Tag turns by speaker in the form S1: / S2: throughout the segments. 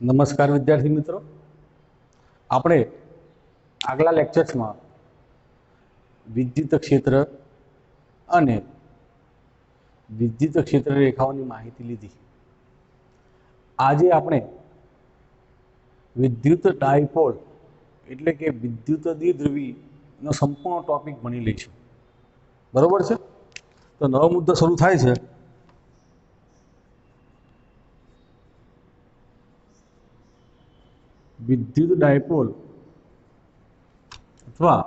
S1: નમસ્કાર વિદ્યાર્થી મિત્રો, આપણે આગલા લેક્ચર્સમાં વિદ્યુત ક્ષેત્ર અને વિદ્યુત ક્ષેત્ર રેખાઓની માહિતી લીધી. આજે આપણે વિદ્યુત ડાયપોલ એટલે કે વિદ્યુત દ્વિધ્રુવીનો સંપૂર્ણ ટોપિક ભણી લઈશું. બરોબર છે? તો નવો મુદ્દો શરૂ થાય છે. વિદ્યુત ડાયપોલ અથવા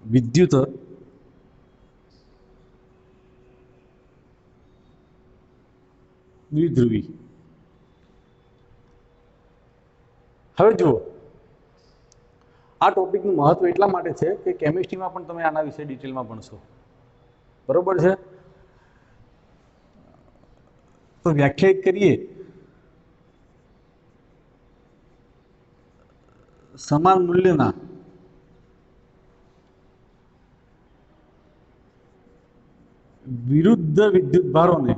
S1: વિદ્યુત દ્વિધ્રુવી. હવે જુઓ, આ ટોપિકનું મહત્વ એટલા માટે છે કે કેમિસ્ટ્રીમાં પણ તમે આના વિશે ડિટેલમાં ભણશો. બરોબર છે? તો વ્યાખ્યાયિત કરીએ. સમાન મૂલ્યના વિરુદ્ધ વિદ્યુત ભારોને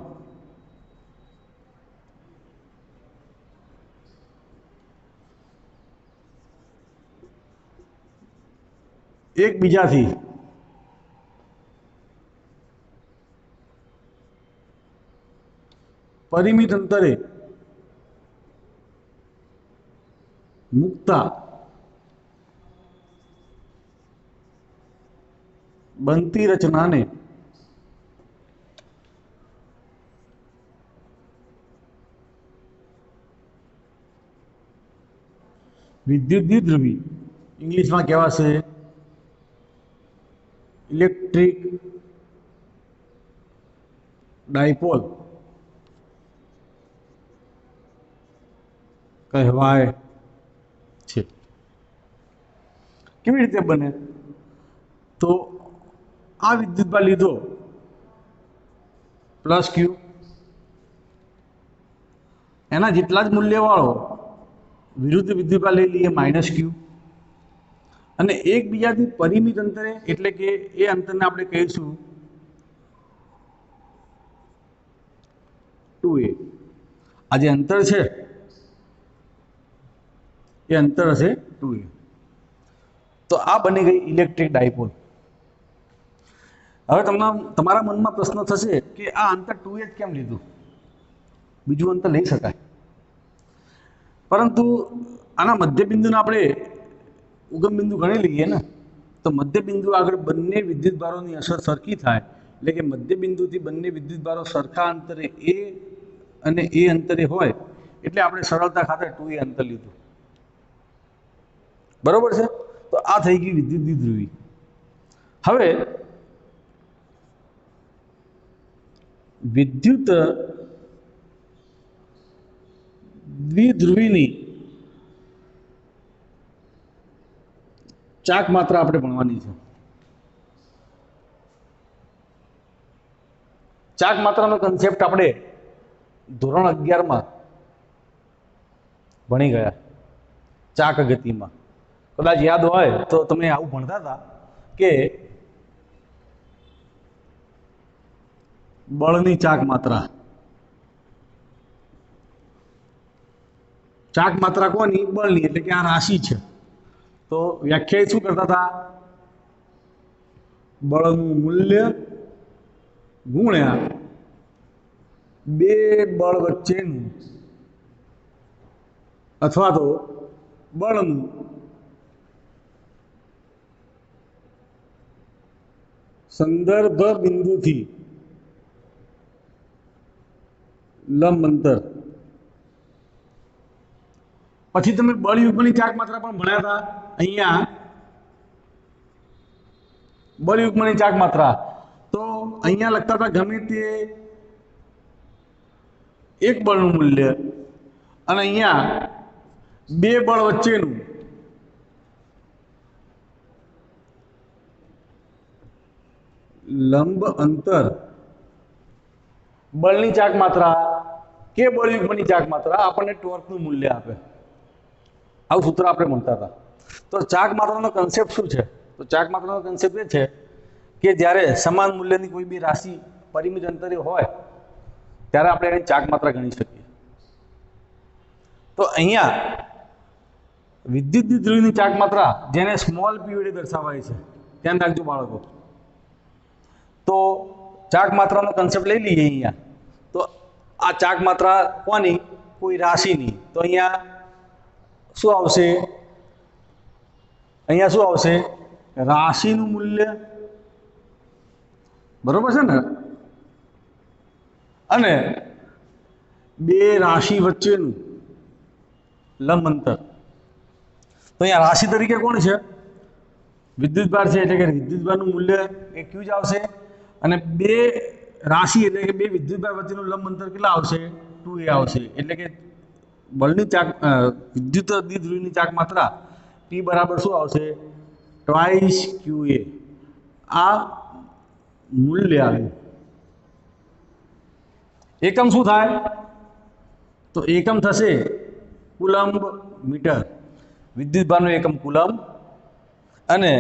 S1: એકબીજાથી પરિમિત અંતરે મૂકતા બનતી રચનાને વિદ્યુત દ્વિધ્રુવી, ઇંગ્લિશમાં કહેવાશે ઇલેક્ટ્રિક ડાયપોલ કહેવાય છે. કેવી રીતે બને? તો આ વિદ્યુતભાર લીધો પ્લસ ક્યુ, એના જેટલા જ મૂલ્યવાળો વિરુદ્ધ વિદ્યુતભાર લઈ લઈએ માઇનસ ક્યુ, અને એકબીજાથી પરિમિત અંતરે એટલે કે એ અંતરને આપણે કહીશું 2a. આ જે અંતર છે એ અંતર હશે 2a. તો આ બની ગઈ ઇલેક્ટ્રિક ડાયપોલ. હવે તમારા મનમાં પ્રશ્ન થશે કે આ અંતર 2a કેમ લીધું? બીજું અંતર લઈ શકાય, પરંતુ આના મધ્યબિંદુને આપણે ઉગમ બિંદુ ગણી લઈએ ને, તો મધ્યબિંદુ આગળ બંને વિદ્યુતભારોની અસર સરખી થાય, એટલે કે મધ્યબિંદુથી બંને વિદ્યુતભારો સરખા અંતરે એ અને એ અંતરે હોય, એટલે આપણે સરળતા ખાતર 2a અંતર લીધું. બરોબર છે? તો આ થઈ ગઈ વિદ્યુત દ્વિધ્રુવી. હવે વિદ્યુત દ્વિધ્રુવીની ચાક માત્રા આપણે ભણવાની છે. ચાક માત્રાનો કન્સેપ્ટ આપણે ધોરણ 11માં ભણી ગયા, ચાક ગતિમાં. કદાચ યાદ હોય તો તમે આવું ભણતા હતા કે બળની ચાક માત્રા. ચાક માત્રા કોની? બળની. એટલે કે આ રાશિ છે. તો વ્યાખ્યાયિત શું કરતા હતા? બળનું મૂલ્ય ગુણ્યા બે બળ વચ્ચેનું અથવા તો બળનું સંદર્ભ બિંદુથી લંબ અંતર. પછી તમે બળયુગ્મની ચાક માત્રા પણ ભણ્યા હતા. અહીંયા બળયુગ્મની ચાક માત્રા તો અહીંયા લખતા હતા ગમે તે એક બળનું મૂલ્ય અને અહીંયા બે બળ વચ્ચેનું લંબ અંતર. બળની ચાક માત્રા કે બળયુગ્મની ચાક માત્રા આપણને ટોર્કનું મૂલ્ય આપે. આવું સૂત્ર આપણે ભણતા હતા. તો ચાક માત્રાનો કન્સેપ્ટ શું છે? તો ચાક માત્રાનો કન્સેપ્ટ એ છે કે જ્યારે સમાન મૂલ્યની કોઈ બી રાશિ પરિમિત અંતરે હોય ત્યારે આપણે એની ચાક માત્રા ગણી શકીએ. તો અહીંયા વિદ્યુત દ્વિધ્રુવીની ચાક માત્રા જેને સ્મોલ p વડે દર્શાવાય છે, ધ્યાન રાખજો બાળકો. તો ચાક માત્રાનો કન્સેપ્ટ લઈ લઈએ અહીંયા. તો આ ચાક માત્રા કોની? કોઈ રાશિની. તો અહીંયા શું આવશે? અહીંયા શું આવશે? રાશિનું મૂલ્ય, બરોબર છે ને? અને બે રાશિ વચ્ચેનું લંબ અંતર. તો અહીંયા રાશિ તરીકે કોણ છે? વિદ્યુતભાર છે, એટલે કે વિદ્યુતભારનું મૂલ્ય એ Q જ આવશે. અને બે રાશિ એટલે કે બે વિદ્યુતભાર વચ્ચેનું લંબ અંતર કેટલા આવશે? 2a આવશે. એટલે કે બળની ચાક વિદ્યુત દ્વિધ્રુવીની ચાક માત્રા P બરાબર શું આવશે? Twice QA. આ મૂલ્ય આવ્યું. એકમ શું થાય? તો એકમ થશે કુલમ્બ મીટર. વિદ્યુતભારનું એકમ કુલમ્બ અને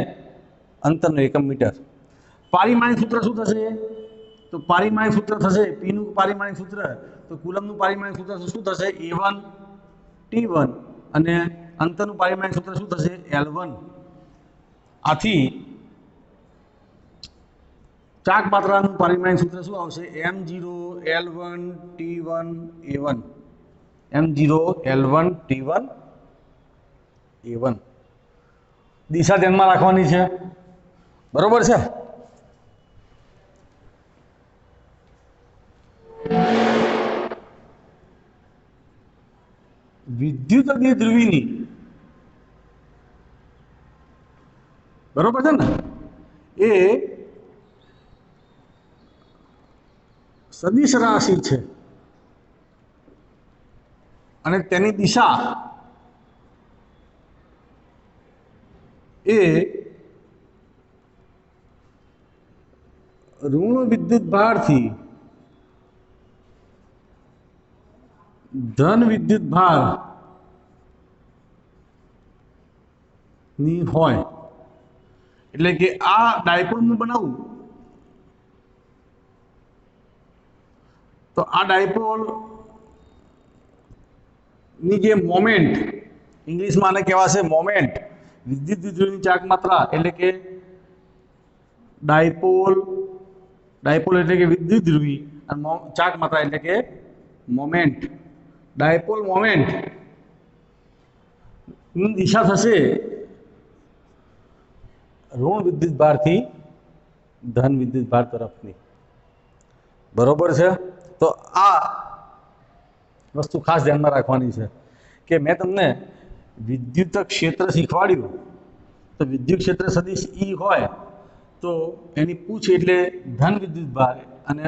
S1: અંતરનું એકમ મીટર. પારિમાણિક સૂત્ર શું થશે? તો પારિમાણિક સૂત્ર થશે P નું પારિમાણિક સૂત્ર, તો કુલમ્બનું પારિમાણિક સૂત્ર શું થશે? A1 T1 અને અંતરનું પારિમાણિક સૂત્ર શું થશે? L1. આથી ચાક માત્રાનું પારિમાણિક સૂત્ર શું આવશે? M0 L1 T1 A1. M0 L1 T1 A1. દિશા ધ્યાનમાં રાખવાની છે, બરોબર છે? વિદ્યુત દ્વિધ્રુવીની, બરોબર છે ને, એ સદિશ રાશિ છે અને તેની દિશા એ ઋણ વિદ્યુત ભારથી ધન વિદ્યુત ભાર ની હોય. એટલે કે આ ડાયપોલનું બનાવવું, તો આ ડાયપોલ ની જે મોમેન્ટ, ઇંગ્લિશમાં આને કહેવાશે મોમેન્ટ. વિદ્યુત દ્વિધ્રુવીની ચાક માત્રા એટલે કે ડાયપોલ એટલે કે વિદ્યુત ધ્રુવી અને ચાક માત્રા એટલે કે મોમેન્ટ. ડાયપોલ મોમેન્ટ ની દિશા થશે ઋણ વિદ્યુત ભારથી ધન વિદ્યુત ભાર તરફની, બરોબર છે? તો આ વસ્તુ ખાસ ધ્યાનમાં રાખવાની છે કે મેં તમને વિદ્યુત ક્ષેત્ર શીખવાડ્યું. તો વિદ્યુત ક્ષેત્ર સદિશ E હોય તો એની પૂછ એટલે ધન વિદ્યુત ભાર અને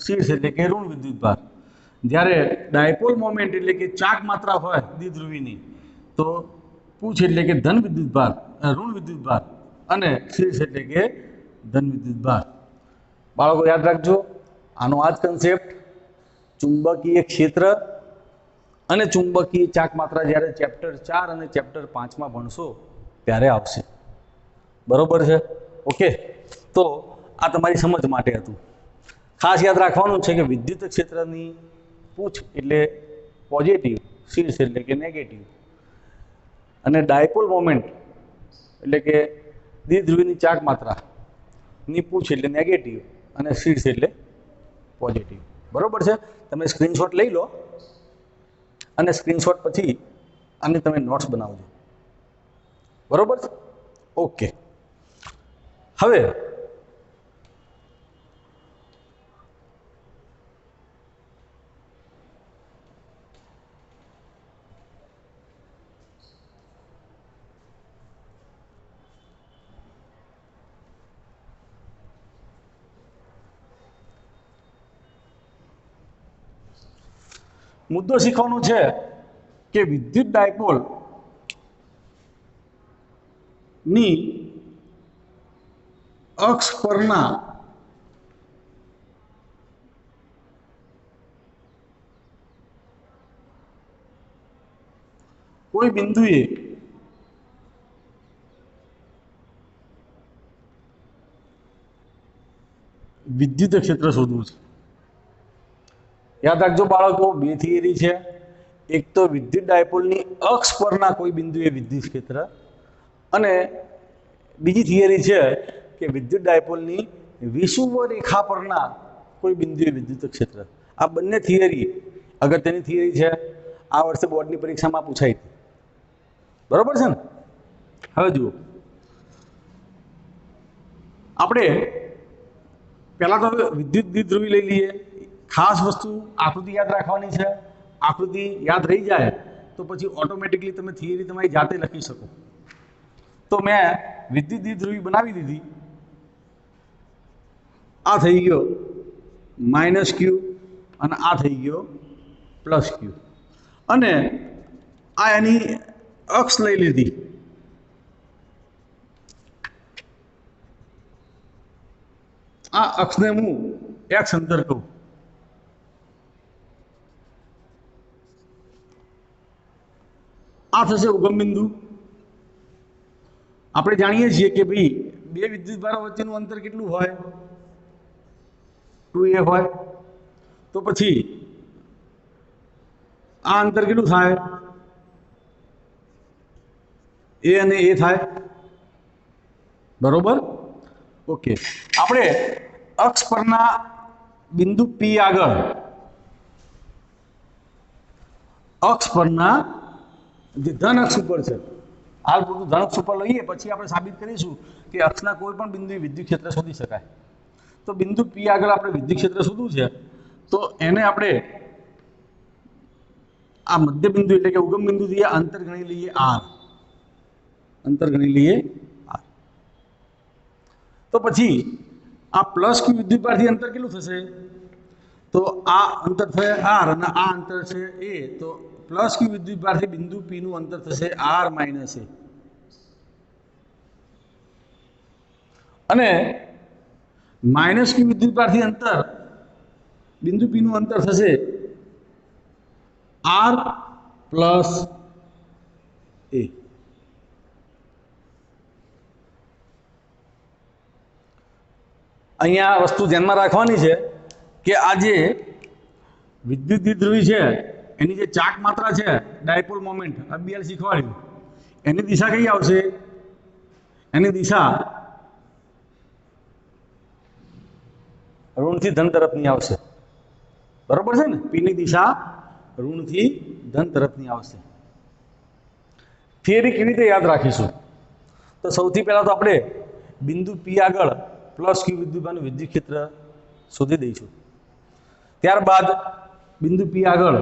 S1: શીર્ષ એટલે કે ઋણ વિદ્યુત ભાર. જ્યારે ડાયપોલ મોમેન્ટ એટલે કે ચાક માત્રા હોય દ્વિધ્રુવીની, તો પૂછ એટલે કે ધન વિદ્યુત ભાર, ઋણ વિદ્યુત ભાર અને શીર્ષ એટલે કે ધન વિદ્યુત ભાર. બાળકો યાદ રાખજો, આનો આ જ કન્સેપ્ટ ચુંબકીય ક્ષેત્ર અને ચુંબકીય ચાક માત્રા જ્યારે ચેપ્ટર 4 અને ચેપ્ટર 5માં ભણશો ત્યારે આવશે, બરોબર છે? ઓકે, તો આ તમારી સમજ માટે હતું. ખાસ યાદ રાખવાનું છે કે વિદ્યુત ક્ષેત્રની પૂછ એટલે પોઝિટિવ, શીર્ષ એટલે કે નેગેટિવ, અને ડાયપોલ મોમેન્ટ એટલે કે દ્વિધ્રુવીની ચાક માત્રાની પૂછ એટલે નેગેટિવ અને શીર્ષ એટલે પોઝિટિવ, બરોબર છે? તમે સ્ક્રીનશોટ લઈ લો અને સ્ક્રીનશોટ પછી આને તમે નોટ્સ બનાવજો, બરોબર છે? ઓકે, હવે મુદ્દો શીખવાનો છે કે વિદ્યુત ડાયપોલ ની અક્ષ પરના કોઈ બિંદુએ વિદ્યુત ક્ષેત્ર શોધવું છે. યાદ રાખજો બાળકો, બે થિયરી છે. એક તો વિદ્યુત ડાયપોલની અક્ષ પરના કોઈ બિંદુએ વિદ્યુત ક્ષેત્ર, અને બીજી થિયરી છે કે વિદ્યુત ડાયપોલની વિષુવવ રેખા પરના કોઈ બિંદુએ વિદ્યુત ક્ષેત્ર. આ બંને થિયરી અગત્યની થિયરી છે, આ વર્ષે બોર્ડની પરીક્ષામાં પૂછાઈ હતી. બરોબર છે ને? હવે જુઓ, આપણે પહેલાં તો વિદ્યુત દ્વિધ્રુવી લઈ લઈએ. ખાસ વસ્તુ આકૃતિ યાદ રાખવાની છે. આકૃતિ યાદ રહી જાય તો પછી ઓટોમેટિકલી તમે થિયરી તમારી જાતે લખી શકો. તો મેં વિદ્યુત દ્વિધ્રુવી બનાવી દીધી. આ થઈ ગયો -q અને આ થઈ ગયો +q, અને આ એની અક્ષ લઈ લીધી. આ અક્ષને હું x અંતર કહું. આ થશે ઉગમ બિંદુ. આપણે જાણીએ છીએ કે ભાઈ બે વિદ્યુતભારો વચ્ચેનું અંતર કેટલું હોય? 2a હોય. તો પછી આ અંતર કેટલું થાય? a અને a થાય. બરોબર? ઓકે. આપણે અક્ષ પરના બિંદુ P આગળ, અક્ષ પરના જે ધન અક્ષ ઉપર છે, હાલ પૂરતું ધન અક્ષ ઉપર લઈએ, પછી આપણે સાબિત કરીશું કે અક્ષના કોઈ પણ બિંદુએ વિદ્યુત ક્ષેત્ર શોધી શકાય. તો બિંદુ P આગળ આપણે વિદ્યુત ક્ષેત્ર શોધવું છે, તો એને આપણે આ મધ્ય બિંદુ એટલે કે ઉગમ બિંદુથી અંતર ગણી લઈએ r. અંતર ગણી લઈએ r. તો પછી આ +q વિદ્યુતભારથી અંતર કેટલું થશે? તો આ અંતર થશે r અને આ અંતર છે a. તો +q વિદ્યુતભારથી બિંદુ P નું અંતર થશે r - a. અને -q વિદ્યુતભારથી અંતર બિંદુ P નું અંતર થશે r + a. અહીંયા વસ્તુ ધ્યાનમાં રાખવાની છે કે આ જે વિદ્યુત દ્વિધ્રુવી છે એની જે ચાક માત્રા છે, ડાયપોલ મોમેન્ટ, અભ્યાસ શીખવાડ્યું, એની દિશા કઈ આવશે? એની દિશા ઋણથી ધન તરફની આવશે. બરોબર છે ને? પીની દિશા ઋણથી ધન તરફની આવશે. થિયરી કેવી રીતે યાદ રાખીશું? તો સૌથી પહેલા તો આપણે બિંદુ P આગળ +q વિદ્યુતભારનું વિદ્યુત ક્ષેત્ર શોધી દઈશું. ત્યારબાદ બિંદુ P આગળ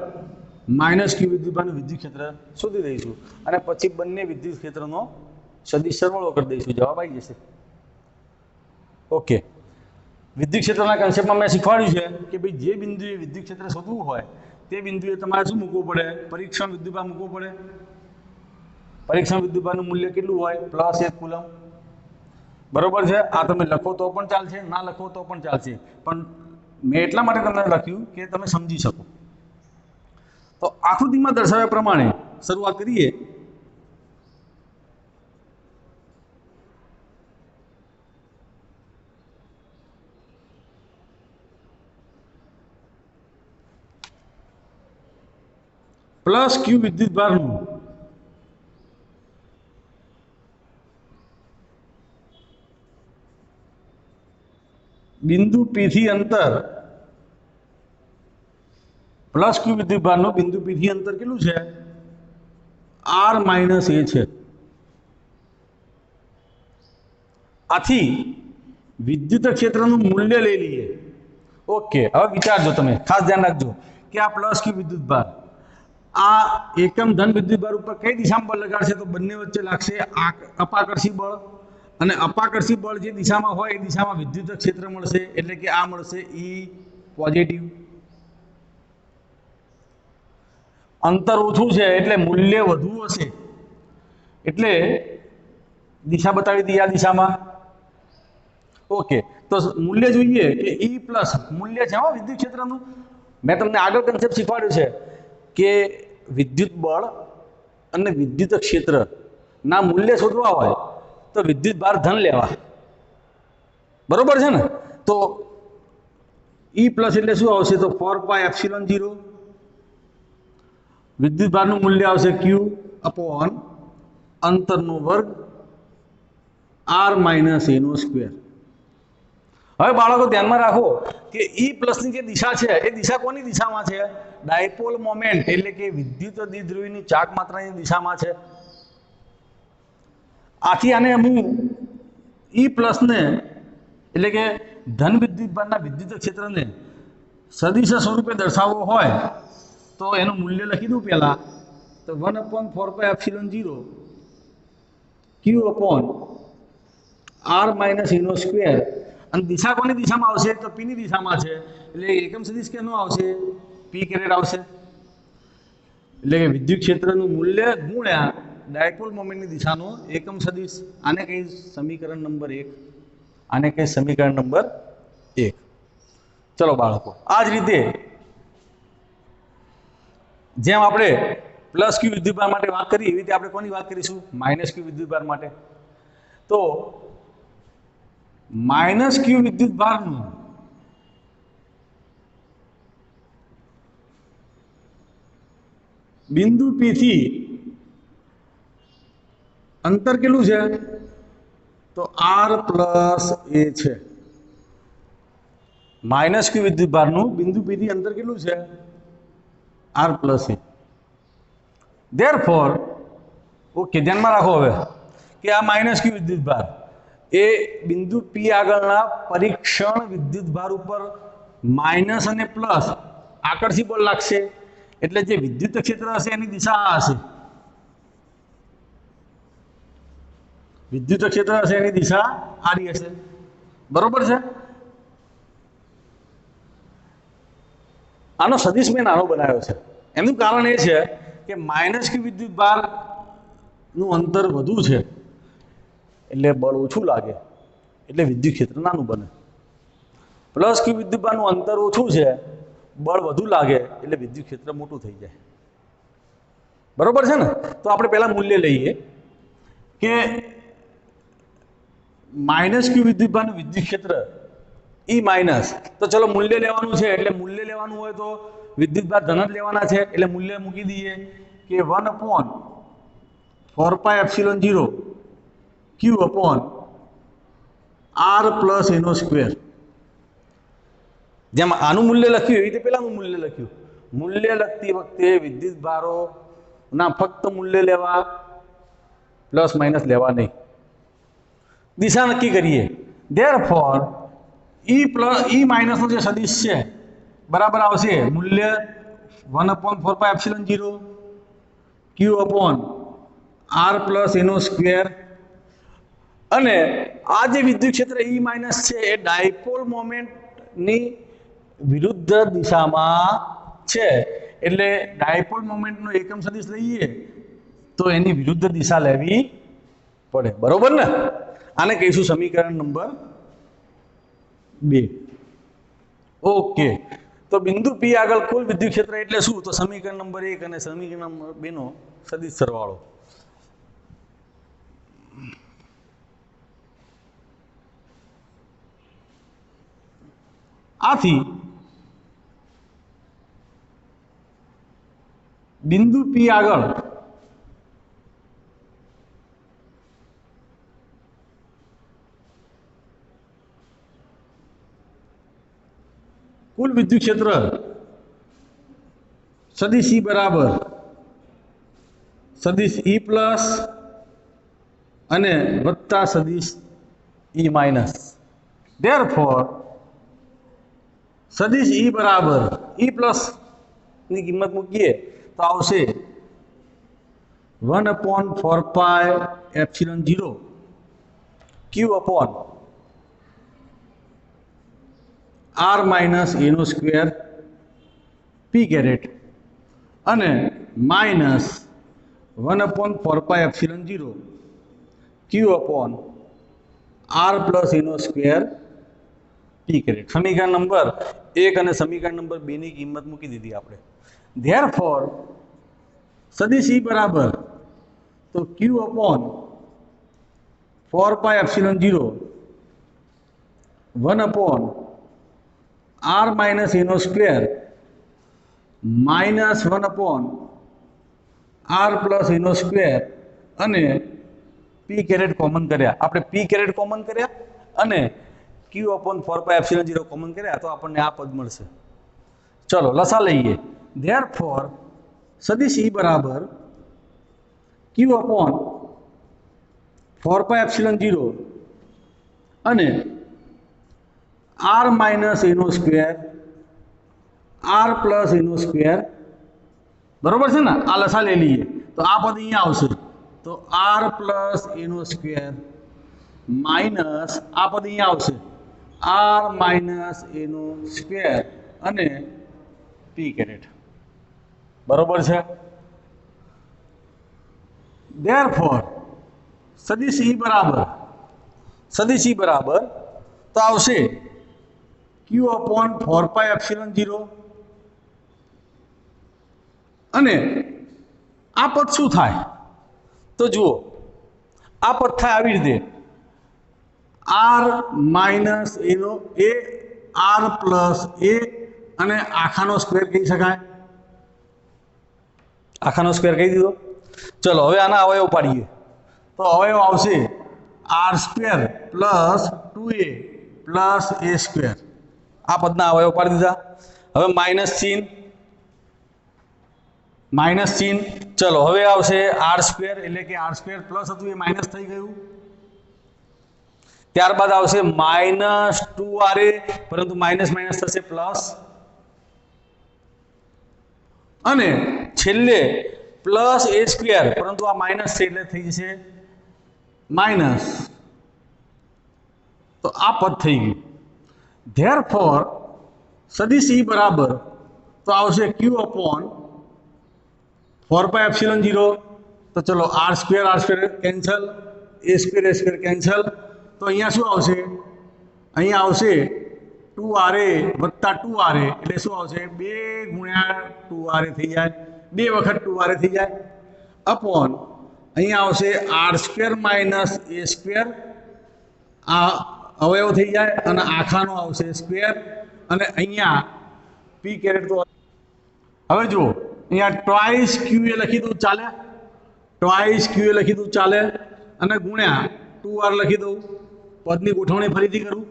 S1: -q વિદ્યુતભારનું વિદ્યુત ક્ષેત્ર શોધી દઈશું, અને પછી બંને વિદ્યુત ક્ષેત્રનો સદિશ સરવાળો કરી દઈશું. જવાબ આવી જશે. ઓકે. વિદ્યુત ક્ષેત્રના કન્સેપ્ટમાં મેં શીખવાડ્યું છે કે ભાઈ જે બિંદુએ વિદ્યુત ક્ષેત્ર શોધવું હોય તે બિંદુએ તમારે શું મૂકવું પડે? પરીક્ષણ વિદ્યુતભાર મૂકવું પડે. પરીક્ષણ વિદ્યુતભારનું મૂલ્ય કેટલું હોય? +1 કુલમ. બરોબર છે? આ તમે લખો તો પણ ચાલશે, ના લખો તો પણ ચાલશે, પણ મેં એટલા માટે તમને લખ્યું કે તમે સમજી શકો. તો આકૃતિમાં દર્શાવ્યા પ્રમાણે શરૂઆત કરીએ. +q વિદ્યુતભારનું બિંદુ P થી અંતર, +q વિદ્યુતભારનું બિંદુ P થી અંતર કેટલું છે? r - a છે. આથી વિદ્યુત ક્ષેત્રનું મૂલ્ય લઈ લઈએ. ઓકે. હવે વિચારજો, તમે ખાસ ધ્યાન રાખજો કે આ +q વિદ્યુતભાર આ એકમ ધન વિદ્યુતભાર ઉપર કઈ દિશામાં બળ લગાડશે? તો બંને વચ્ચે લાગશે અપાકર્ષી બળ, અને અપાકર્ષી બળ જે દિશામાં હોય એ દિશામાં વિદ્યુત ક્ષેત્ર મળશે, એટલે કે આ મળશે E પોઝિટિવ. અંતર ઓછું છે એટલે મૂલ્ય વધુ હશે, એટલે દિશા બતાવી દઈએ આ દિશામાં. ઓકે. તો મૂલ્ય જોઈએ કે E+ મૂલ્ય છે વિદ્યુત ક્ષેત્રનું. મેં તમને આગળ કન્સેપ્ટ શીખવાડ્યું છે કે વિદ્યુત બળ અને વિદ્યુત ક્ષેત્ર ના મૂલ્ય શોધવા હોય તો વિદ્યુત ભાર ધન લેવા. બરોબર છે ને? તો E+ એટલે શું આવશે? તો 4πε0 વિદ્યુતભારનું મૂલ્ય આવશે ક્યુ અપોન અંતરનો વર્ગ આર માઇનસ એનો સ્ક્વેર. હવે બાળકો ધ્યાનમાં રાખો કે ઈ પ્લસની જે દિશા છે એ દિશા કોની દિશામાં છે? ડાયપોલ મોમેન્ટ એટલે કે વિદ્યુત દ્વિધ્રુવીની ચાક માત્રાની દિશામાં છે. આથી આને હું ઈ પ્લસને એટલે કે ધન વિદ્યુતભારના વિદ્યુત ક્ષેત્રને સદિશ સ્વરૂપે દર્શાવવો હોય તો એનું મૂલ્ય લખી દઉં પહેલા તો 1/4πε0 ક્યુ અપોન આર માઇનસ એનો સ્ક્વેર. અને દિશા કોની દિશામાં આવશે? તો પીની દિશામાં છે એટલે એકમ સદિશ કેનો આવશે? પી કેરેટ આવશે. એટલે કે વિદ્યુત ક્ષેત્રનું મૂલ્ય ગુણ્યા ડાયપોલ મોમેન્ટની દિશાનો એકમ સદિશ. આને કઈ સમીકરણ નંબર 1. આને કઈ સમીકરણ નંબર 1. ચલો બાળકો, આ જ રીતે જેમ આપણે પ્લસ ક્યુ વિદ્યુતભાર માટે વાત કરી એવી રીતે આપણે કોની વાત કરીશું? માઇનસ ક્યુ વિદ્યુતભાર માટે. તો માઇનસ ક્યુ વિદ્યુતભારનું બિંદુ પી થી અંતર કેટલું છે? તો આર પ્લસ એ છે. માઇનસ ક્યુ વિદ્યુતભારનું બિંદુ પી થી અંતર કેટલું છે? આર પ્લસ એ. ધેરફોર ઓકે, ધ્યાનમાં રાખો હવે કે આ માઇનસ ક્યુ વિદ્યુતભાર એ બિંદુ પી આગળના પરીક્ષણ વિદ્યુતભાર ઉપર માઇનસ અને પ્લસ આકર્ષી બળ લાગશે. એટલે જે વિદ્યુત ક્ષેત્ર હશે એની દિશા આ હશે. વિદ્યુત ક્ષેત્ર હશે એની દિશા આરી હશે. બરોબર છે? આનો સદિશ મેં નાનો બનાવ્યો છે. એનું કારણ એ છે કે માઇનસ ક્યુ વિદ્યુતભારનું અંતર વધુ છે એટલે બળ ઓછું લાગે એટલે વિદ્યુત ક્ષેત્ર નાનું બને. પ્લસ ક્યુ વિદ્યુતભારનું અંતર ઓછું છે, બળ વધુ લાગે એટલે વિદ્યુત ક્ષેત્ર મોટું થઈ જાય. બરોબર છે ને? તો આપણે પહેલા મૂલ્ય લઈએ કે માઇનસ ક્યુ વિદ્યુતભારનું વિદ્યુત ક્ષેત્ર ઈ માઇનસ. તો ચલો મૂલ્ય લેવાનું છે એટલે મૂલ્ય લેવાનું હોય તો વિદ્યુતભાર ધન જ લેવાના છે એટલે મૂલ્ય મૂકી દઈએ કે 1/4πε0 ક્યુ અપોન આર પ્લસ એનો સ્ક્વેર. જેમ આનું મૂલ્ય લખ્યું એવી રીતે પેલાનું મૂલ્ય લખ્યું. મૂલ્ય લખતી વખતે વિદ્યુતભારોના ફક્ત મૂલ્ય લેવા, પ્લસ માઇનસ લેવા નહીં. દિશા નક્કી કરીએ. ધેરફોર ઈ માઇનસનો જે સદિશ છે બરાબર આવશે મૂલ્ય 1/4πε0 ક્યુ અપોન આર પ્લસ એનો સ્ક્વેર. અને આ જે વિદ્યુત ક્ષેત્ર ઈ માઇનસ છે એ ડાયપોલ મોમેન્ટની વિરુદ્ધ દિશામાં છે એટલે ડાયપોલ મોમેન્ટનો એકમ સદિશ લઈએ તો એની વિરુદ્ધ દિશા લેવી પડે. બરોબર ને? આને કહીશું સમીકરણ નંબર 2. ઓકે, તો બિંદુ પી આગળ કુલ વિદ્યુત ક્ષેત્ર એટલે શું? તો સમીકરણ નંબર 1 અને સમીકરણ નંબર 2 નો સદિશ સરવાળો. આથી બિંદુ પી આગળ કુલ વિદ્યુત ક્ષેત્ર સદિશ ઈ બરાબર સદિશ ઈ પ્લસ અને વત્તા સદિશ ઈ માઇનસ. ધેરફોર સદિશ ઈ બરાબર ઈ પ્લસ ની કિંમત મૂકીએ તો આવશે 1/4πε0 ક્યુ અપોન આર માઇનસ એનો સ્ક્વેર પી કેરેટ અને માઇનસ 1/4πε0 ક્યુ અપોન આર પ્લસ એનો સ્ક્વેર પી કેરેટ. સમીકરણ નંબર 1 અને સમીકરણ નંબર 2 ની કિંમત મૂકી દીધી આપણે. ધેરફોર સદિશ ઈ બરાબર તો ક્યુ અપોન 4πε0 1 આર માઇનસ એનો સ્ક્વેર માઇનસ 1/4πε0 આર પ્લસ એનો સ્ક્વેર અને પી કેરેટ કોમન કર્યા. આપણે પી કેરેટ કોમન કર્યા અને ક્યુ અપોન 4π0 કોમન કર્યા તો આપણને આ પદ મળશે. ચલો લસા લઈએ. ધેરફોર સદિશ E બરાબર ક્યુ અપોન 4π0 અને આર માઇનસ એનો સ્ક્વેર આર પ્લસ એનો સ્ક્વેર, બરોબર છે ને? આ લસા લઈ લઈએ તો આ પદ અહીંયા આવશે. તો આર પ્લસ એનો સ્ક્વેર માઇનસ આ પદ અહીંયા આવશે આર માઇનસ એનો સ્ક્વેર અને પી કેરેટ, બરોબર છે? ધેરફોર સદિશ E બરાબર તો આવશે ક્યુ અપોન 4π0 અને આ પદ શું થાય તો જુઓ, આ પદ થાય આવી રીતે આર માઇનસ એનો એ આર પ્લસ એ અને આખાનો સ્ક્વેર કહી શકાય. આખાનો સ્ક્વેર કહી દીધો. ચલો હવે આના અવયવ પાડીએ તો અવયવ આવશે r square plus 2a plus a square. આ પદના અવયવ પાડી દીધા. હવે માઇનસ ચિહ્ન. ચલો હવે આવશે આર સ્ક્વેર, એટલે કે આર સ્ક્વેર પ્લસ હતું એ માઇનસ થઈ ગયું. ત્યારબાદ આવશે -2ra, પરંતુ માઇનસ માઇનસ થશે પ્લસ, અને છેલ્લે પ્લસ એ સ્ક્વેર, પરંતુ આ માઇનસ છે એટલે થઈ જશે માઇનસ. તો આ પદ થઈ ગયું. ધેરફોર સદિશ E બરાબર તો આવશે ક્યુ અપોન 4π0. તો ચલો આર સ્ક્વેર કેન્સલ, એ સ્ક્વેર કેન્સલ. તો અહીંયા શું આવશે? અહીંયા આવશે 2ra વત્તા 2ra, એટલે શું આવશે 2 ગુણ્યા 2ra થઈ જાય, 2 વખત 2ra થઈ જાય, અપોન અહીંયા આવશે આર સ્ક્વેર માઇનસ એ સ્ક્વેર, આ અવયવ થઈ જાય, અને આખાનો આવશે સ્ક્વેર, અને અહીંયા પી કેરેટ. તો હવે જુઓ અહીંયા ટ્વાઇસ ક્યુએ લખી દઉં ચાલે, ટ્વાઇસ ક્યુએ લખી દઉં ચાલે, અને ગુણ્યા 2r લખી દઉં. પદની ગોઠવણી ફરીથી કરું,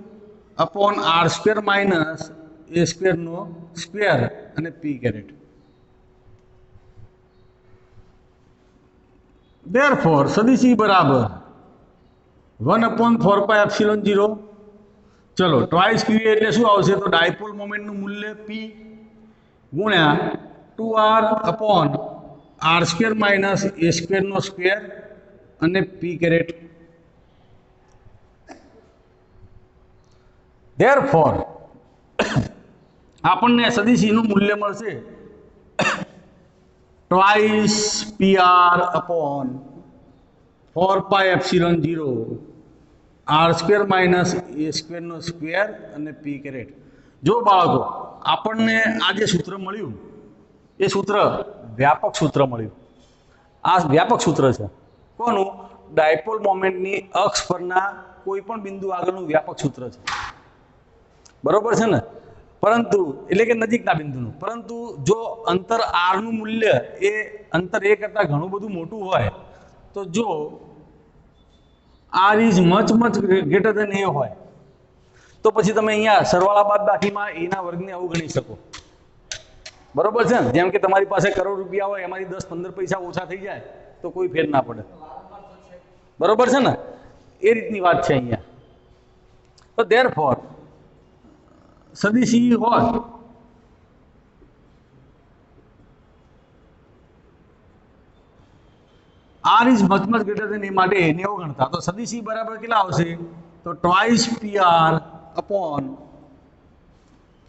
S1: upon r square minus a સ્ક્વેરનો સ્ક્વેર અને પી કેરેટ. ધેરફોર સદિશ E બરાબર 1/4π0. ચલો ટ્વાઇસ ક્યુ એટલે શું આવશે? તો ડાયપોલ મોમેન્ટનું મૂલ્ય પી ગુણ્યા 2r upon r square minus a સ્ક્વેરનો સ્ક્વેર અને પી કેરેટ. ધેરફોર આપણને સદિશ E નું મૂલ્ય મળશે twice PR upon 4π0 r square minus a સ્ક્વેરનો સ્ક્વેર અને પી કેરેટ. જો બાળકો આપણને આ જે સૂત્ર મળ્યું એ સૂત્ર વ્યાપક સૂત્ર મળ્યું. આ વ્યાપક સૂત્ર છે કોનું? ડાયપોલ મોમેન્ટની અક્ષ પરના કોઈ પણ બિંદુ આગળનું વ્યાપક સૂત્ર છે, બરોબર છે ને? પરંતુ એટલે કે નજીકના બિંદુનું, પરંતુ જો અંતર આરનું મૂલ્ય એ અંતર એ કરતાં ઘણું બધું મોટું હોય તો જો r is much greater than a હોય તો પછી તમે અહીંયા સરવાળા બાદબાકીમાં એના વર્ગને અવગણી શકો, બરોબર છે ને? જેમ કે તમારી પાસે કરોડ રૂપિયા હોય, એમાંથી 10-15 પૈસા ઓછા થઈ જાય તો કોઈ ફેર ના પડે, બરોબર છે ને? એ રીતની વાત છે અહીંયા. તો ધેરફોર સદિશ E હોય r is much greater than a માટે એને અવગણતા. તો સદિશ E બરાબર કેટલા આવશે? તો ટ્વાઇસ PR અપોન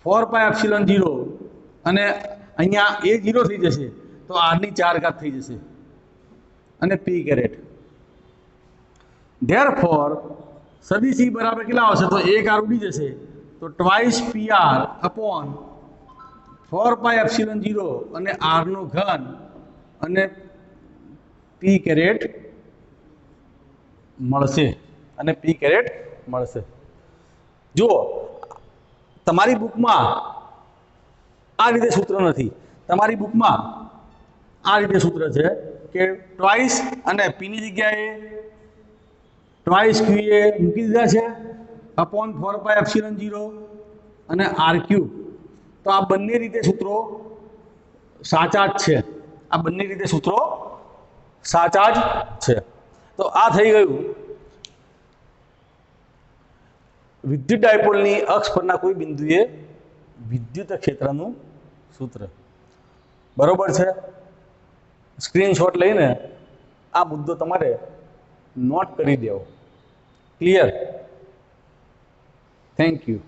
S1: 4π0, અને અહીંયા એ 0 થઈ જશે તો આરની 4 ઘાત થઈ જશે અને પી કેરેટ. ધેરફોર સદિશ E બરાબર કેટલા આવશે? તો 1 આર ઉડી જશે તો ટ્વાઇસ PR અપોન 4π0 અને આરનો ઘન અને પી કેરેટ મળશે, અને પી કેરેટ મળશે. જુઓ તમારી બુકમાં આ રીતે સૂત્ર નથી, તમારી બુકમાં આ રીતે સૂત્ર છે કે ટ્વાઇસ અને પીની જગ્યાએ ટ્વાઇસ ક્યુ એ મૂકી દીધા છે અપોન 4πε0 અને આર ક્યુ. તો આ બંને રીતે સૂત્રો સાચા જ છે. આ બંને રીતે સૂત્રો સાચા જ છે. તો આ થઈ ગયું વિદ્યુત ડાયપોલની અક્ષ પરના કોઈ બિંદુએ વિદ્યુત ક્ષેત્રનું સૂત્ર. બરોબર છે. સ્ક્રીનશોટ લઈને આ મુદ્દો તમારે નોટ કરી દેવો. ક્લિયર? Thank you.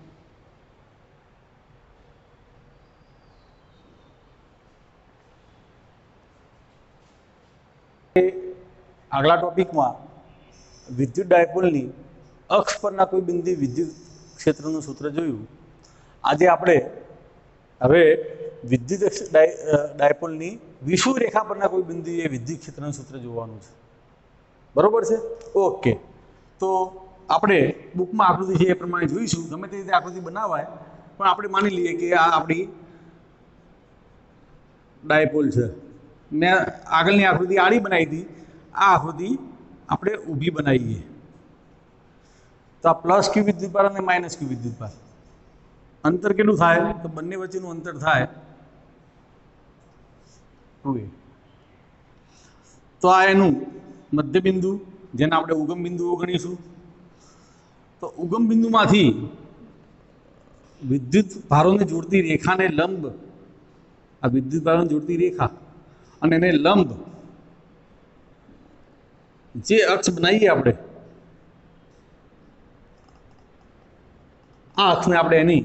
S1: આગલા ટોપિકમાં વિદ્યુત ડાયપોલની અક્ષ પરના કોઈ બિંદુ વિદ્યુત ક્ષેત્રનું સૂત્ર જોયું. આજે આપણે હવે વિદ્યુત ડાયપોલની વિષુવ રેખા પરના કોઈ બિંદુએ વિદ્યુત ક્ષેત્રનું સૂત્ર જોવાનું છે. બરોબર છે? ઓકે. તો આપણે બુકમાં આકૃતિ છે એ પ્રમાણે જોઈશું. ગમે તે રીતે આકૃતિ બનાવાય, પણ આપણે માની લઈએ કે આ આપણી ડાયપોલ છે. મેં આગળની આકૃતિ આડી બનાવી હતી, આ આકૃતિ આપણે ઊભી બનાવીએ. તો આ પ્લસ ક્યુ વિદ્યુતભાર અને માઇનસ ક્યુ વિદ્યુતભાર, અંતર કેટલું થાય? તો બંને વચ્ચેનું અંતર થાય 2a. તો આ એનું મધ્ય બિંદુ, જેને આપણે ઉગમ બિંદુઓ ગણીશું. તો ઉગમ બિંદુમાંથી વિદ્યુત ભારોને જોડતી રેખાને લંબ, આ વિદ્યુત ભારોને જોડતી રેખા અને એને લંબ જે અક્ષ બનાવીએ આપણે, આ અક્ષને આપણે એની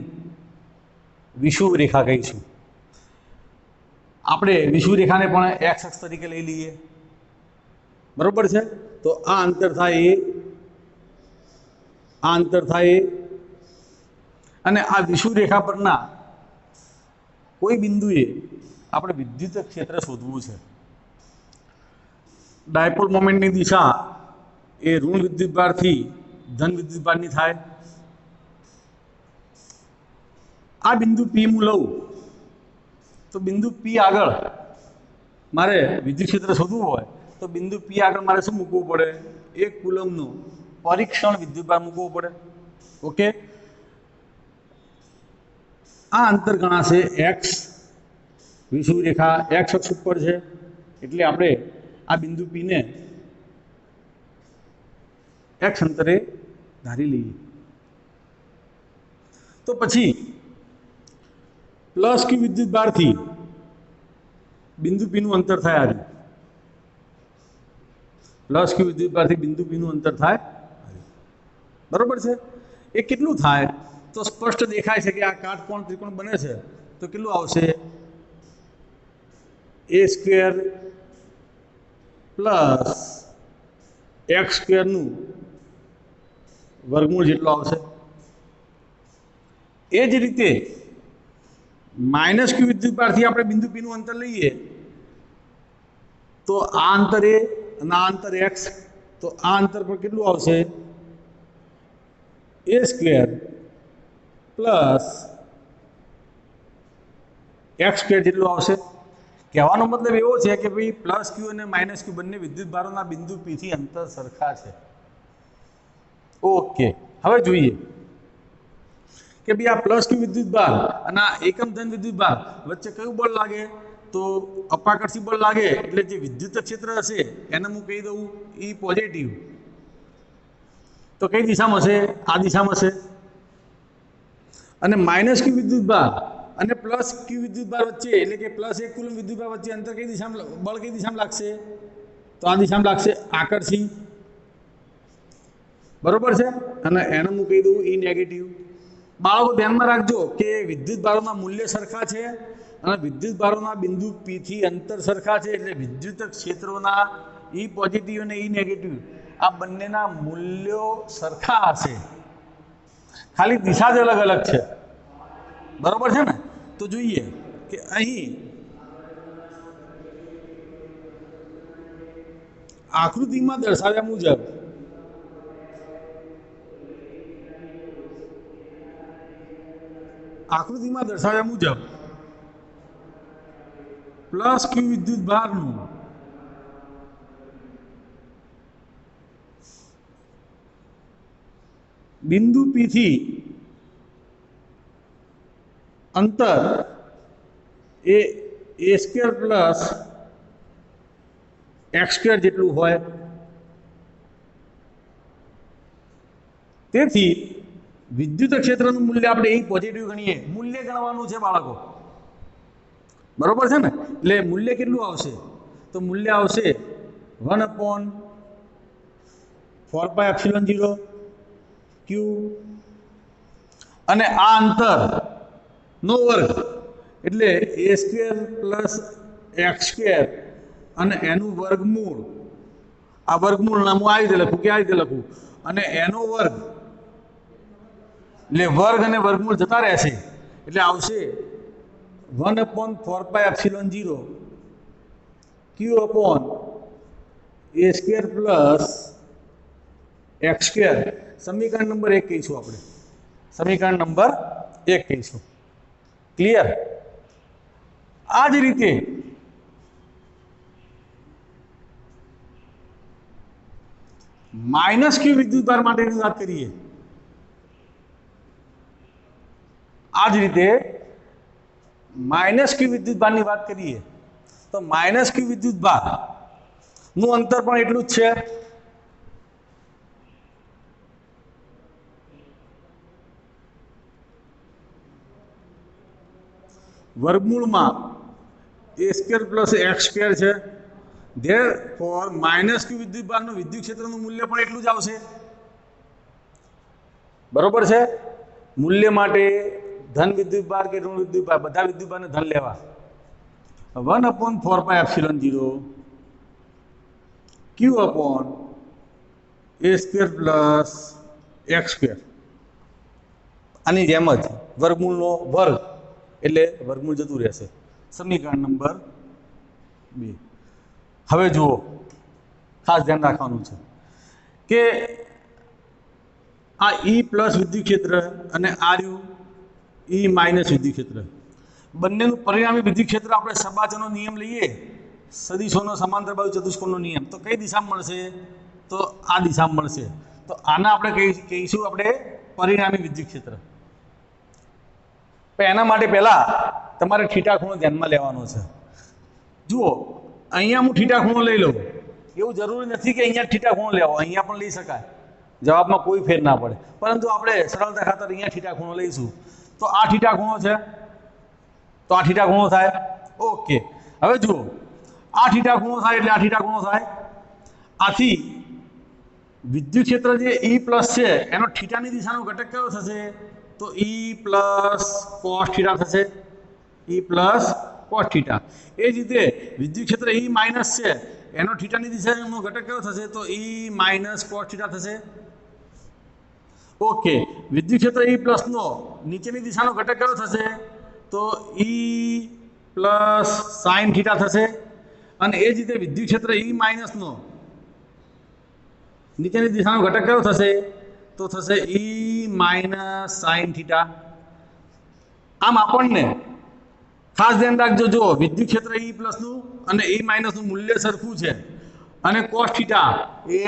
S1: વિષુવ રેખા કહીશું. આપણે વિષુવ રેખાને પણ એક્સ અક્ષ તરીકે લઈ લઈએ. બરોબર છે? તો આ અંતર થાય એ, આ અંતર થાય એ, અને આ વિષુવ રેખા પરના કોઈ બિંદુએ આપણે વિદ્યુત ક્ષેત્ર શોધવું છે. ડાયપોલ મોમેન્ટની દિશા એ ઋણ વિદ્યુતભારથી ધન વિદ્યુતભારની થાય. આ બિંદુ પી હું લઉં તો બિંદુ પી આગળ મારે વિદ્યુત ક્ષેત્ર શોધવું હોય તો બિંદુ પી આગળ મારે શું મૂકવું પડે? 1 કુલમનું પરીક્ષણ વિદ્યુતભાર મૂકવું પડે. ઓકે. આ અંતર ગણાશે એક્સ. વિષુવ રેખા એક્સ અક્ષ ઉપર છે, એટલે આપણે આ બિંદુ પીને એક્સ અંતરે ધારી લઈએ. તો પછી પ્લસ ક્યુ વિદ્યુતભારથી બિંદુ પીનું અંતર થાય આ. પ્લસ ક્યુ વિદ્યુતભારથી બિંદુ પીનું અંતર થાય. બરોબર છે? એ કેટલું થાય? તો સ્પષ્ટ દેખાય છે કે આ કાટકોણ ત્રિકોણ બને છે. તો કેટલું આવશે? a સ્ક્વેર પ્લસ એક્સ સ્ક્વેરનું વર્ગમૂળ જેટલો આવશે. એ જ રીતે માઇનસ ક્યુ વિદ્યુતભારથી આપણે બિંદુ પીનું અંતર લઈએ તો આ અંતર એ અને આ અંતર એક્સ, તો આ અંતર પર કેટલું આવશે? a square plus x square જેટલું આવશે. કહેવાનો મતલબ એવો છે કે ભાઈ પ્લસ ક્યુ અને માઇનસ ક્યુ બંને વિદ્યુતભારોના બિંદુ પીથી અંતર સરખા છે. ઓકે. હવે જોઈએ કે ભાઈ આ પ્લસ ક્યુ વિદ્યુતભાર અને આ એકમ ધન વિદ્યુતભાર વચ્ચે કયું બળ લાગે? તો અપાકર્ષી બળ લાગે. એટલે જે વિદ્યુત ક્ષેત્ર હશે એને હું કહી દઉં E પોઝિટિવ. તો કઈ દિશામાં હશે? આ દિશામાં હશે. અને માઇનસ ક્યુ વિદ્યુતભાર અને પ્લસ ક્યુ વિદ્યુતભાર વચ્ચે, એટલે કે પ્લસ 1 કુલમ વિદ્યુતભાર વચ્ચે અંતર કઈ દિશામાં, બળ કઈ દિશામાં લાગશે? તો આ દિશામાં લાગશે, આકર્ષી. બરોબર છે? અને એને હું કહી દઉં E નેગેટિવ. બાળકો ધ્યાનમાં રાખજો કે વિદ્યુતભારોના મૂલ્ય સરખા છે અને વિદ્યુતભારોના બિંદુ પી થી અંતર સરખા છે, એટલે વિદ્યુત ક્ષેત્રોના E પોઝિટિવ અને E નેગેટિવ આ બંનેના મૂલ્યો સરખા હશે, ખાલી દિશા જ અલગ અલગ છે. બરોબર છે ને? તો જોઈએ કે અહીં આકૃતિમાં દર્શાવ્યા મુજબ પ્લસ ક્યુ વિદ્યુતભારનું બિંદુ P થી અંતર એ a² પ્લસ x² જેટલું હોય, તેથી વિદ્યુત ક્ષેત્રનું મૂલ્ય આપણે એ પોઝિટિવ ગણીએ. મૂલ્ય ગણવાનું છે બાળકો, બરોબર છે ને? એટલે મૂલ્ય કેટલું આવશે? તો મૂલ્ય આવશે 1/4πε0 q, અને આ અંતર નો વર્ગ એટલે a² પ્લસ x² અને એનું વર્ગમૂળ. આ વર્ગમૂળ નામ હું આ રીતે લખું કે આ રીતે લખું, અને એનો વર્ગ એટલે વર્ગ અને વર્ગમૂળ જતા રહેશે એટલે આવશે 1/4πε0 q upon a² plus x². સમીકરણ નંબર 1 કહીશું આપણે, સમીકરણ નંબર 1 કહીશું. ક્લિયર? આ જ રીતે માઇનસ ક્યુ વિદ્યુતભાર માટેની વાત કરીએ. આ જ રીતે માઇનસ ક્યુ વિદ્યુતભારની વાત કરીએ તો માઇનસ ક્યુ વિદ્યુતભાર નું અંતર પણ એટલું જ છે. વર્ગમૂળમાં a² પ્લસ x² છે. ધેરફોર માઇનસ ક્યુ વિદ્યુતભારનું વિદ્યુત ક્ષેત્રનું મૂલ્ય પણ એટલું જ આવશે. બરોબર છે? મૂલ્ય માટે ધન વિદ્યુતભાર કે ઋણ વિદ્યુતભાર બધા વિદ્યુતભારને ધન લેવા. 1/4πε0 q upon a² plus x². આની જેમ જ વર્ગમૂળનો વર્ગ એટલે વર્ગમૂળ જતું રહેશે. સમીકરણ નંબર 2. હવે જુઓ, ખાસ ધ્યાન રાખવાનું છે કે આ E પ્લસ વિદ્યુત ક્ષેત્ર અને આ રહ્યું E માઇનસ વિદ્યુત ક્ષેત્ર, બંનેનું પરિણામી વિદ્યુત ક્ષેત્ર આપણે સબાચનો નિયમ લઈએ, સદિશોનો સમાંતર બાજુ ચતુષ્કોણનો નિયમ, તો કઈ દિશામાં મળશે? તો આ દિશામાં મળશે. તો આના આપણે કહીશું આપણે પરિણામી વિદ્યુત ક્ષેત્ર. પણ એના માટે પહેલા તમારે થીટા ખૂણો ધ્યાનમાં લેવાનો છે. જુઓ, અહીંયા હું થીટા ખૂણો લઈ લઉં, એવું જરૂરી નથી કે અહીંયા થીટા ખૂણો લેવો, અહીંયા પણ લઈ શકાય, જવાબમાં કોઈ ફેર ના પડે, પરંતુ આપણે સરળતા ખાતર અહીંયા થીટા ખૂણો લઈશું. તો આ થીટા ખૂણો છે, તો આ થીટા ખૂણો થાય. ઓકે, હવે જુઓ, આ થીટા ખૂણો થાય એટલે આ થીટા ખૂણો થાય. આથી વિદ્યુત ક્ષેત્ર જે E પ્લસ છે એનો થીટાની દિશાનો ઘટક કયો થશે? તો E પ્લસ કોસ થીટા થશે. E plus cos theta. એ જ રીતે વિદ્યુત ક્ષેત્ર E માઇનસ છે એનો થીટાની દિશાનો ઘટક કયો થશે? તો E માઇનસ કોસ થીટા થશે. ઓકે, વિદ્યુત ક્ષેત્ર E પ્લસનો નીચેની દિશાનો ઘટક કયો થશે? તો E પ્લસ સાઇન થીટા થશે. અને એ જ રીતે વિદ્યુત ક્ષેત્ર E માઇનસનો નીચેની દિશાનો ઘટક કયો થશે? તો થશે E માઇનસ સાઇન થીટા. આમ આપણને ખાસ ધ્યાન રાખજો, જો વિદ્યુત ક્ષેત્ર E પ્લસનું અને E માઇનસનું મૂલ્ય સરખું છે અને કોસ થીટા એ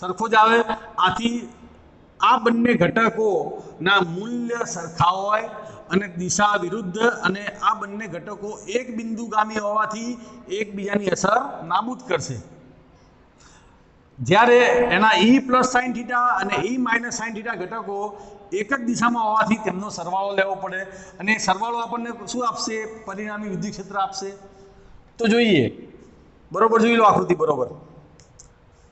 S1: સરખો જ આવે. આથી આ બંને ઘટકોના મૂલ્ય સરખા હોય અને દિશા વિરુદ્ધ, અને આ બંને ઘટકો એક બિંદુગામી હોવાથી એકબીજાની અસર નાબૂદ કરશે. જ્યારે એના E પ્લસ સાઇન થીટા અને E માઇનસ સાઇન થીટા ઘટકો એક જ દિશામાં હોવાથી તેમનો સરવાળો લેવો પડે, અને સરવાળો આપણને શું આપશે? પરિણામી વિદ્યુત ક્ષેત્ર આપશે. તો જોઈએ, બરોબર જોઈ લો આકૃતિ બરોબર.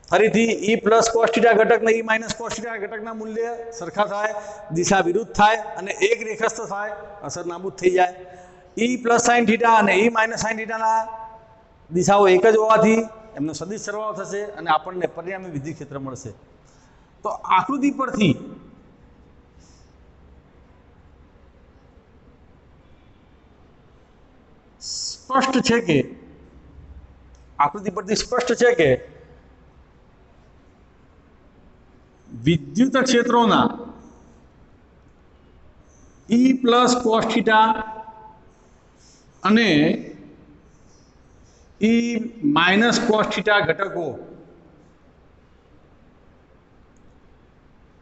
S1: ફરીથી E પ્લસ કોસ થીટા ઘટક અને E માઇનસ કોસ થીટા ઘટકના મૂલ્ય સરખા થાય, દિશા વિરુદ્ધ થાય અને એક રેખસ્થ થાય, અસર નાબૂદ થઈ જાય. E પ્લસ સાઇન થીટા અને E માઇનસ સાઇન થીટાના દિશાઓ એક જ હોવાથી એમનો સદિશ સરવાળો થશે અને આપણને પરિણામી વિદ્યુત ક્ષેત્ર મળશે. તો આકૃતિ પરથી સ્પષ્ટ છે કે વિદ્યુત ક્ષેત્રોના E પ્લસ કોસ થીટા અને E માઇનસ કોસ થીટા ઘટકો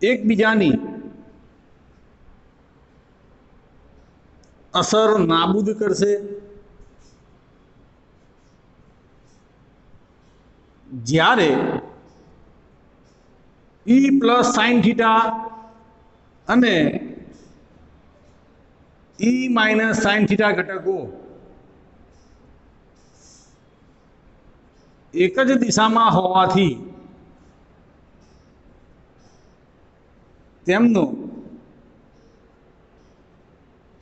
S1: એકબીજાની અસર નાબૂદ કરશે, જ્યારે E પ્લસ સાઇન થીટા અને E માઇનસ સાઇન થીટા ઘટકો એક જ દિશામાં હોવાથી તેમનો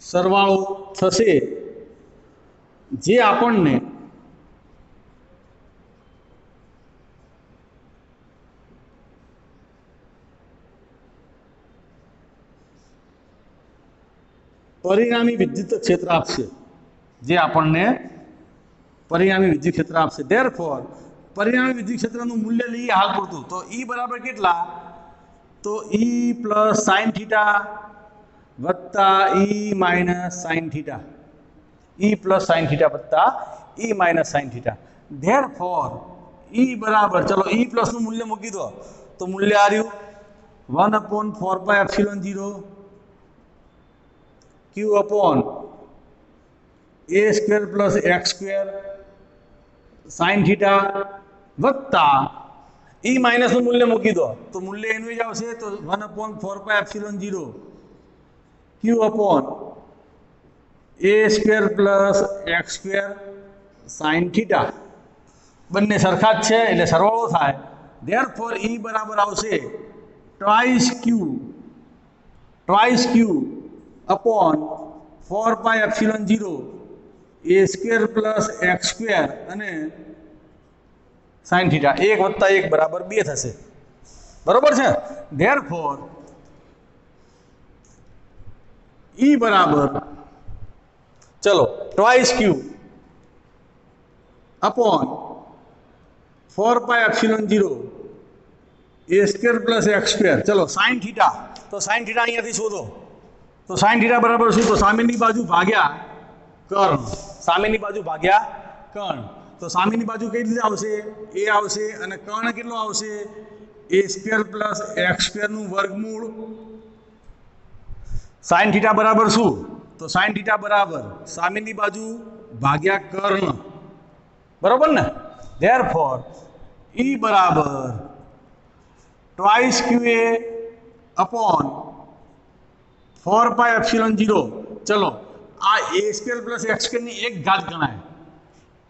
S1: સરવાળો થશે, જે આપણને પરિણામી વિદ્યુત ક્ષેત્ર આપશે, જે આપણને પરિણામી વિદ્યુત ક્ષેત્ર આપશે. ધેરફોર પરિણામી વિદ્યુત ક્ષેત્રનું મૂલ્ય લઈએ હાલ પૂરતું, તો E બરાબર કેટલા? તો E પ્લસ સાઇન થીટા વત્તા E minus sine theta, E plus sine theta વત્તા E minus sine theta. Therefore E બરાબર, ચલો E પ્લસનું મૂલ્ય મૂકી દો, તો મૂલ્ય આ રહ્યું 1/4πε0 Q upon a square plus x square sine theta વત્તા E માઇનસનું મૂલ્ય મૂકી દો, તો મૂલ્ય એનું જ આવશે, તો 1/4πε0 Q upon a square plus x square sine theta. બંને સરખા જ છે એટલે સરવાળો થાય. ધેરફોર E બરાબર આવશે twice Q upon 4πε0 a square plus x square અને સાઇન થીટા. 1 વત્તા 1 બરાબર 2 થશે. બરોબર છે. ધેરફોર E બરાબર, ચલો twice Q upon 4πε0 a square plus x square. ચલો સાઇન થીટા, તો સાઇન થીટા અહીંયાથી શોધો, તો સાઇન થીટા બરાબર શું? તો સામેની બાજુ ભાગ્યા કર્ણ, સામેની બાજુ ભાગ્યા કર્ણ. તો સામેની બાજુ કઈ રીતે આવશે? એ આવશે અને કર્ણ કેટલો આવશે? a સ્ક્વેર પ્લસ એક્સ સ્ક્વેરનું વર્ગમૂળ. સાઇન થીટા બરાબર શું? તો સાઇન થીટા બરાબર સામેની બાજુ ભાગ્યા કર્ણ. બરોબર ને? ધેરફોર E બરાબર ટ્વાઇસ QA અપોન 4πε0. ચલો આ a સ્ક્વેર પ્લસ એક્સ સ્ક્વેરની એક ઘાત ગણાય,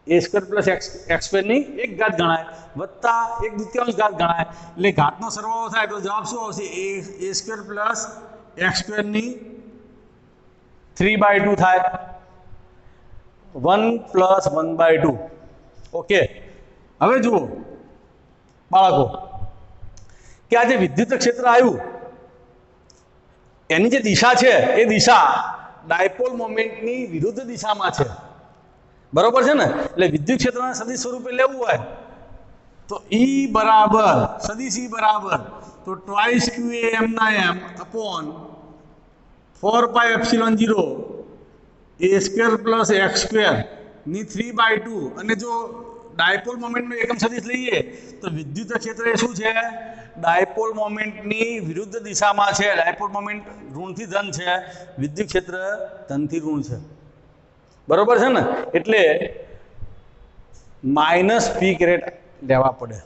S1: a સ્ક્વેર પ્લસ એક્સ સ્ક્વેરની એક ઘાત ગણાય વત્તા 1/2 ઘાત ગણાય, એટલે ઘાતનો સરવાળો થાય તો જવાબ શું આવશે? a સ્ક્વેર પ્લસ એક્સ સ્ક્વેરની 3/2 થાય, 1 પ્લસ 1/2. ઓકે. હવે જુઓ બાળકો કે આ જે વિદ્યુત ક્ષેત્ર આવ્યું એની જે દિશા છે એ દિશા ડાયપોલ મોમેન્ટની વિરુદ્ધ દિશામાં છે. બરોબર છે ને? એટલે વિદ્યુત ક્ષેત્રના સદિશ સ્વરૂપે લેવું હોય તો E બરાબર, સદિશ E બરાબર તો ટ્વાઇસ QA m ના m upon 4πε0 a square plus x square ની 3/2. અને જો ડાયપોલ મોમેન્ટનો એકમ સદિશ લઈએ તો વિદ્યુત ક્ષેત્ર એ શું છે? ડાયપોલ મોમેન્ટની વિરુદ્ધ દિશામાં છે. ડાયપોલ મોમેન્ટ ઋણથી ધન છે, વિદ્યુત ક્ષેત્ર ધનથી ઋણ છે. બરોબર છે ને? એટલે માઇનસ પી કેરેટ લેવા પડે.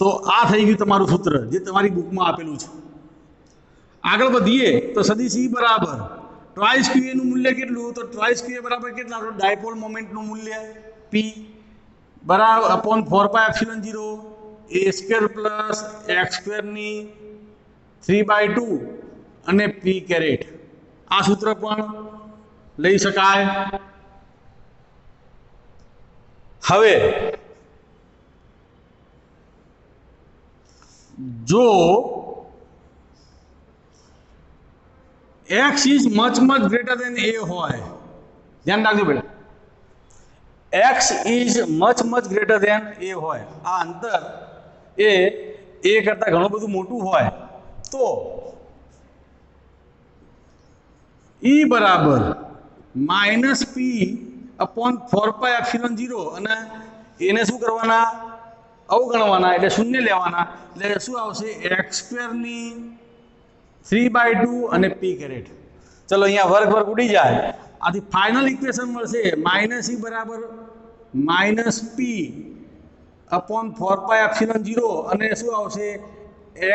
S1: તો આ થઈ ગયું તમારું સૂત્ર જે તમારી બુકમાં આપેલું છે. આગળ વધીએ તો સદિશ E બરાબર ટ્વાઇસ QA નું મૂલ્ય કેટલું? તો ટ્વાઇસ QA બરાબર કેટલા? તો ડાયપોલ મોમેન્ટનું મૂલ્ય P બરાબર upon 4πε0 a square plus x સ્ક્વેરની 3/2 અને P કેરેટ. આ સૂત્ર પણ લઈ શકાય. હવે જો x is much greater than a હોય, ધ્યાન રાખજો બેટા, x is much greater than a હોય, આ અંતર એ a કરતાં ઘણું બધું મોટું હોય તો E બરાબર માઇનસ પી અપોન 4πε0 અને એને શું કરવાના? અવગણવાના, એટલે શૂન્ય લેવાના. એટલે શું આવશે? એક્સ સ્ક્વેરની 3/2 અને પી કેરેટ. ચલો અહીંયા વર્ગ વર્ગ ઉડી જાય, આથી ફાઇનલ ઇક્વેશન મળશે માઇનસ ઈ બરાબર માઇનસ પી અપોન 4πε0 અને શું આવશે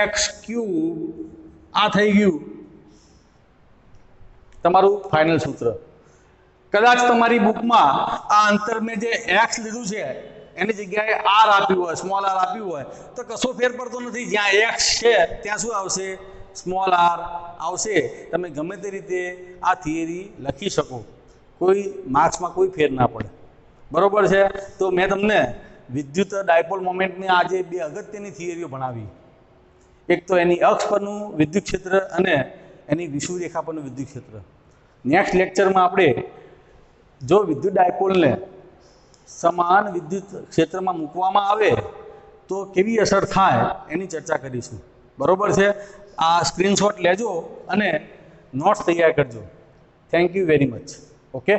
S1: એક્સ ક્યુબ. આ થઈ ગયું તમારું ફાઇનલ સૂત્ર. કદાચ તમારી બુકમાં આ અંતર મેં જે એક્સ લીધું છે એની જગ્યાએ આર આપ્યું હોય, સ્મોલ આર આપ્યું હોય તો કશો ફેર પડતો નથી. જ્યાં એક્સ છે ત્યાં શું આવશે સ્મોલ આર આવશે. તમે ગમે તે રીતે આ થિયરી લખી શકો, કોઈ માર્ક્સમાં કોઈ ફેર ના પડે. બરોબર છે. તો મેં તમને વિદ્યુત ડાયપોલ મોમેન્ટની આજે બે અગત્યની થિયરીઓ ભણાવી. એક તો એની અક્ષ પરનું વિદ્યુત ક્ષેત્ર અને એની વિષુવરેખા પરનું વિદ્યુત ક્ષેત્ર. નેક્સ્ટ લેક્ચરમાં આપણે જો વિદ્યુત ડાયપોલને સમાન વિદ્યુત ક્ષેત્રમાં મૂકવામાં આવે તો કેવી અસર થાય એની ચર્ચા કરીશું. બરોબર છે. આ સ્ક્રીનશોટ લેજો અને નોટ્સ તૈયાર કરજો. Thank you very much. Okay.